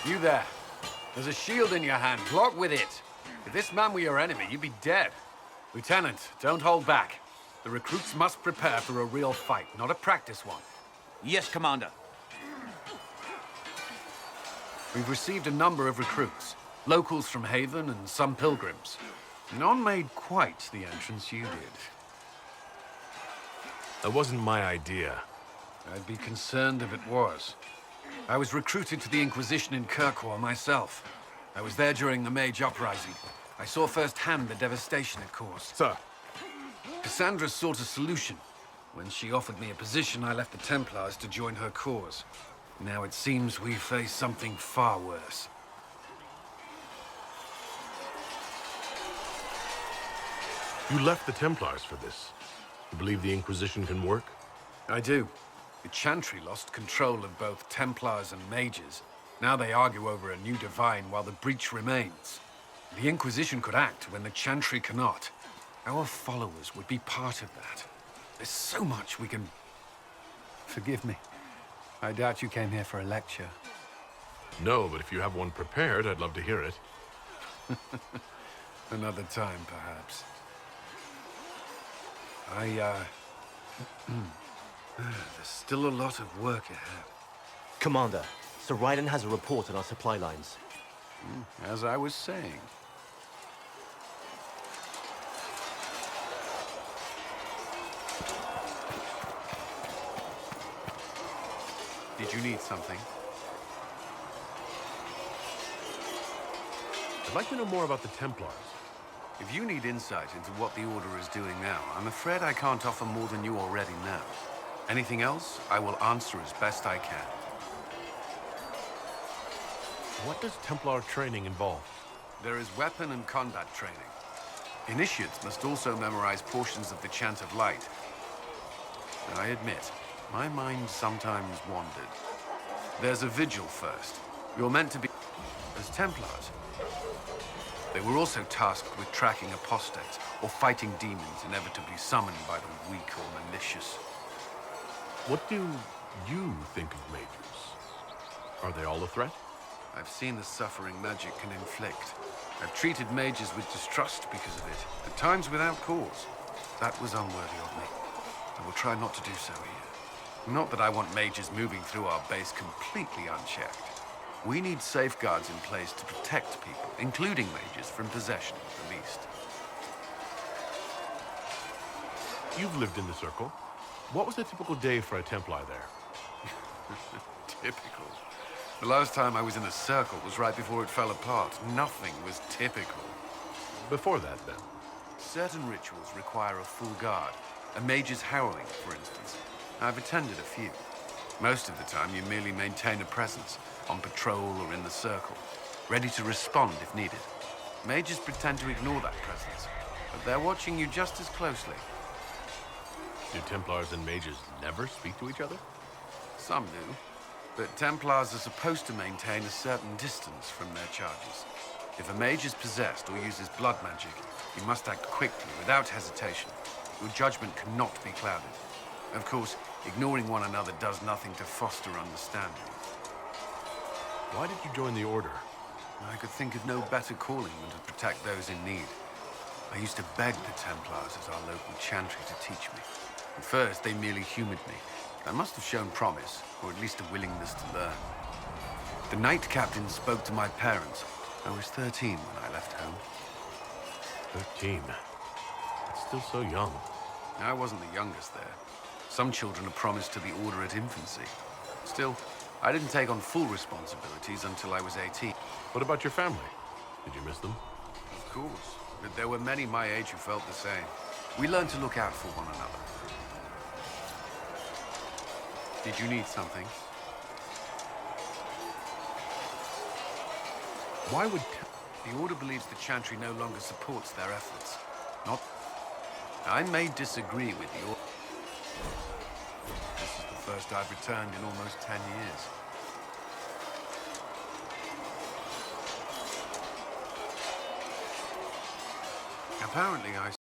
You there. There's a shield in your hand. Block with it. If this man were your enemy, you'd be dead. Lieutenant, don't hold back. The recruits must prepare for a real fight, not a practice one. Yes, Commander. We've received a number of recruits. Locals from Haven and some pilgrims. None made quite the entrance you did. That wasn't my idea. I'd be concerned if it was. I was recruited to the Inquisition in Kirkwall myself. I was there during the Mage Uprising. I saw firsthand the devastation it caused. Sir. Cassandra sought a solution. When she offered me a position, I left the Templars to join her cause. Now it seems we face something far worse. You left the Templars for this. You believe the Inquisition can work? I do. The Chantry lost control of both Templars and Mages. Now they argue over a new divine while the breach remains. The Inquisition could act when the Chantry cannot. Our followers would be part of that. There's so much we can... Forgive me. I doubt you came here for a lecture. No, but if you have one prepared, I'd love to hear it. Another time, perhaps. There's still a lot of work ahead. Commander, Sir Ryden has a report on our supply lines. As I was saying. Did you need something? I'd like to know more about the Templars. If you need insight into what the Order is doing now, I'm afraid I can't offer more than you already know. Anything else, I will answer as best I can. What does Templar training involve? There is weapon and combat training. Initiates must also memorize portions of the Chant of Light. I admit, my mind sometimes wandered. There's a vigil first. You're meant to be as Templars. They were also tasked with tracking apostates or fighting demons inevitably summoned by the weak or malicious. What do you think of mages? Are they all a threat? I've seen the suffering magic can inflict. I've treated mages with distrust because of it, at times without cause. That was unworthy of me. I will try not to do so here. Not that I want mages moving through our base completely unchecked. We need safeguards in place to protect people, including mages, from possession, at least. You've lived in the Circle. What was a typical day for a Templar there? Typical. The last time I was in a circle was right before it fell apart. Nothing was typical. Before that, then? Certain rituals require a full guard. A mage's harrowing, for instance. I've attended a few. Most of the time, you merely maintain a presence, on patrol or in the circle, ready to respond if needed. Mages pretend to ignore that presence, but they're watching you just as closely. Do Templars and mages never speak to each other? Some do, but Templars are supposed to maintain a certain distance from their charges. If a mage is possessed or uses blood magic, you must act quickly, without hesitation. Your judgment cannot be clouded. Of course, ignoring one another does nothing to foster understanding. Why did you join the Order? I could think of no better calling than to protect those in need. I used to beg the Templars as our local chantry to teach me. At first, they merely humored me. I must have shown promise, or at least a willingness to learn. The Knight Captain spoke to my parents. I was 13 when I left home. 13. That's still so young. I wasn't the youngest there. Some children are promised to the Order at infancy. Still, I didn't take on full responsibilities until I was 18. What about your family? Did you miss them? Of course, but there were many my age who felt the same. We learned to look out for one another. Did you need something? Why would... The Order believes the Chantry no longer supports their efforts. Not... I may disagree with the Order. This is the first I've returned in almost 10 years. Apparently, I